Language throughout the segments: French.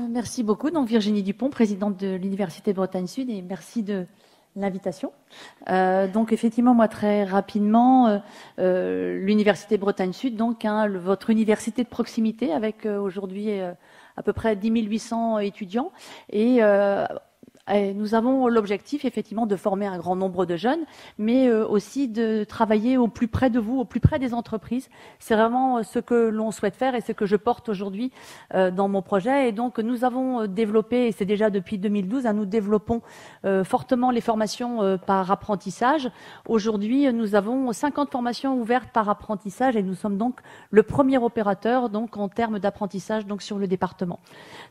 Merci beaucoup. Donc Virginie Dupont, présidente de l'Université Bretagne Sud, et merci de l'invitation. Donc effectivement, moi très rapidement, l'Université Bretagne Sud, donc votre université de proximité avec aujourd'hui à peu près 10 800 étudiants et nous avons l'objectif effectivement de former un grand nombre de jeunes, mais aussi de travailler au plus près de vous, au plus près des entreprises. C'est vraiment ce que l'on souhaite faire et ce que je porte aujourd'hui dans mon projet. Et donc nous avons développé, et c'est déjà depuis 2012, nous développons fortement les formations par apprentissage. Aujourd'hui, nous avons 50 formations ouvertes par apprentissage et nous sommes donc le premier opérateur donc en termes d'apprentissage donc sur le département.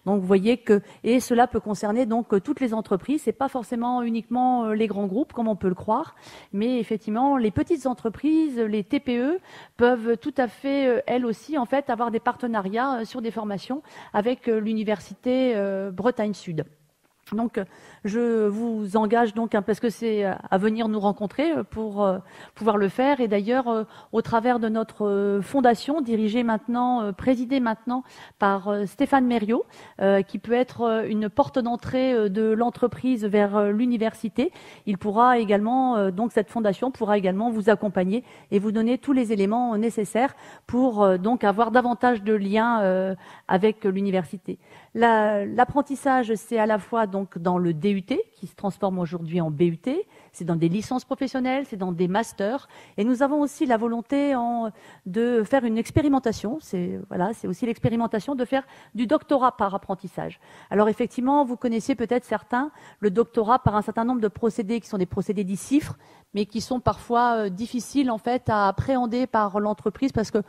Donc vous voyez que et cela peut concerner donc toutes les entreprises, c'est pas forcément uniquement les grands groupes comme on peut le croire, mais effectivement les petites entreprises, les TPE peuvent tout à fait elles aussi en fait avoir des partenariats sur des formations avec l'université Bretagne Sud. Donc, je vous engage donc parce que c'est à venir nous rencontrer pour pouvoir le faire. Et d'ailleurs, au travers de notre fondation, dirigée maintenant, présidée maintenant par Stéphane Mériot, qui peut être une porte d'entrée de l'entreprise vers l'université, il pourra également, donc cette fondation pourra également vous accompagner et vous donner tous les éléments nécessaires pour donc avoir davantage de liens avec l'université. L'apprentissage, c'est à la fois donc dans le DUT, qui se transforme aujourd'hui en BUT, c'est dans des licences professionnelles, c'est dans des masters, et nous avons aussi la volonté de faire une expérimentation, c'est aussi l'expérimentation de faire du doctorat par apprentissage. Alors effectivement, vous connaissez peut-être certains le doctorat par un certain nombre de procédés qui sont des procédés dits CIFRE, mais qui sont parfois difficiles en fait à appréhender par l'entreprise parce que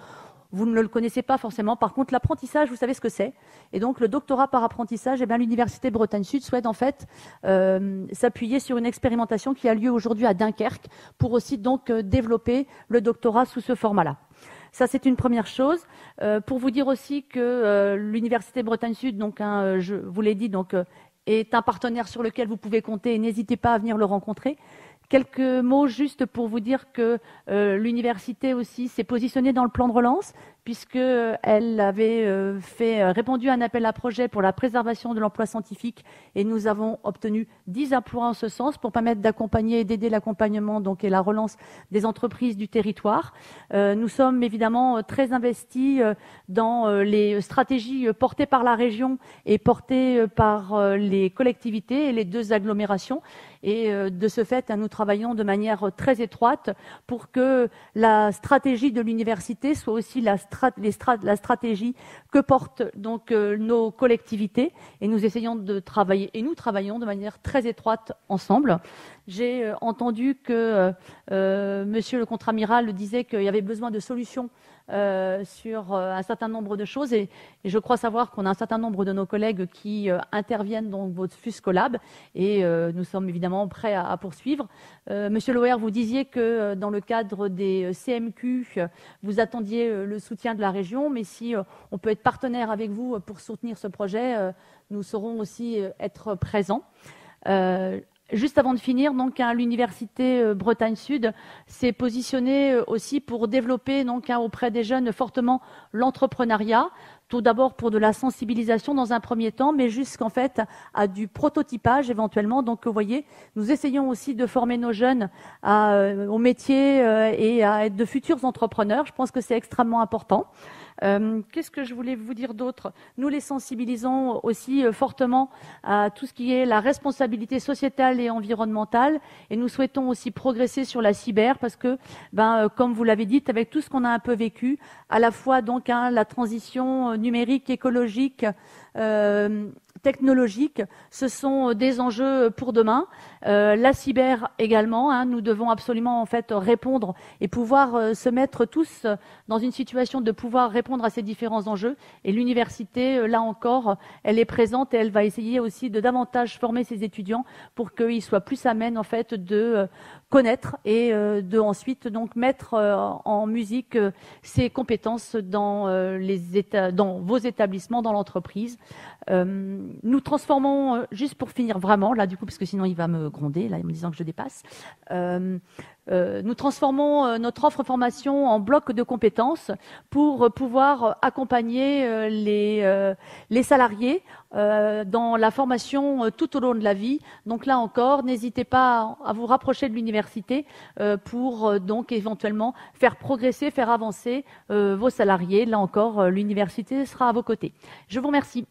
vous ne le connaissez pas forcément. Par contre, l'apprentissage, vous savez ce que c'est. Et donc, le doctorat par apprentissage, l'Université Bretagne Sud souhaite en fait s'appuyer sur une expérimentation qui a lieu aujourd'hui à Dunkerque pour aussi donc développer le doctorat sous ce format-là. Ça, c'est une première chose. Pour vous dire aussi que l'Université Bretagne Sud, donc, je vous l'ai dit, donc, est un partenaire sur lequel vous pouvez compter et n'hésitez pas à venir le rencontrer. Quelques mots juste pour vous dire que l'université aussi s'est positionnée dans le plan de relance puisqu'elle avait répondu à un appel à projet pour la préservation de l'emploi scientifique et nous avons obtenu 10 emplois en ce sens pour permettre d'accompagner et d'aider l'accompagnement donc et la relance des entreprises du territoire. Nous sommes évidemment très investis dans les stratégies portées par la région et portées par les collectivités et les deux agglomérations. Et de ce fait, nous travaillons de manière très étroite pour que la stratégie de l'université soit aussi la stratégie que portent donc nos collectivités. Et nous essayons de travailler, et nous travaillons de manière très étroite ensemble. J'ai entendu que Monsieur le contre-amiral disait qu'il y avait besoin de solutions sur un certain nombre de choses et je crois savoir qu'on a un certain nombre de nos collègues qui interviennent dans votre FUSCOLAB et nous sommes évidemment prêts à poursuivre. Monsieur Loher, vous disiez que dans le cadre des CMQ, vous attendiez le soutien de la région, mais si on peut être partenaire avec vous pour soutenir ce projet, nous saurons aussi être présents. Juste avant de finir, donc l'Université Bretagne Sud s'est positionnée aussi pour développer donc auprès des jeunes fortement l'entrepreneuriat. Tout d'abord pour de la sensibilisation dans un premier temps, mais jusqu'en fait à du prototypage éventuellement. Donc vous voyez, nous essayons aussi de former nos jeunes au métier et à être de futurs entrepreneurs. Je pense que c'est extrêmement important. Qu'est-ce que je voulais vous dire d'autre? Nous les sensibilisons aussi fortement à tout ce qui est la responsabilité sociétale et environnementale et nous souhaitons aussi progresser sur la cyber parce que, comme vous l'avez dit, avec tout ce qu'on a un peu vécu, à la fois donc la transition numérique, écologique, technologique, ce sont des enjeux pour demain. La cyber également, nous devons absolument en fait répondre et pouvoir se mettre tous dans une situation de pouvoir répondre à ces différents enjeux. Et l'université, là encore, elle est présente et elle va essayer aussi de davantage former ses étudiants pour qu'ils soient plus amènes en fait de connaître et de ensuite donc mettre en musique ces compétences dans vos établissements, dans l'entreprise. nous transformons, juste pour finir vraiment, là du coup, parce que sinon il va me gronder, là, en me disant que je dépasse, nous transformons notre offre formation en bloc de compétences pour pouvoir accompagner les salariés dans la formation tout au long de la vie. Donc là encore, n'hésitez pas à vous rapprocher de l'université pour donc éventuellement faire progresser, faire avancer vos salariés. Là encore, l'université sera à vos côtés. Je vous remercie.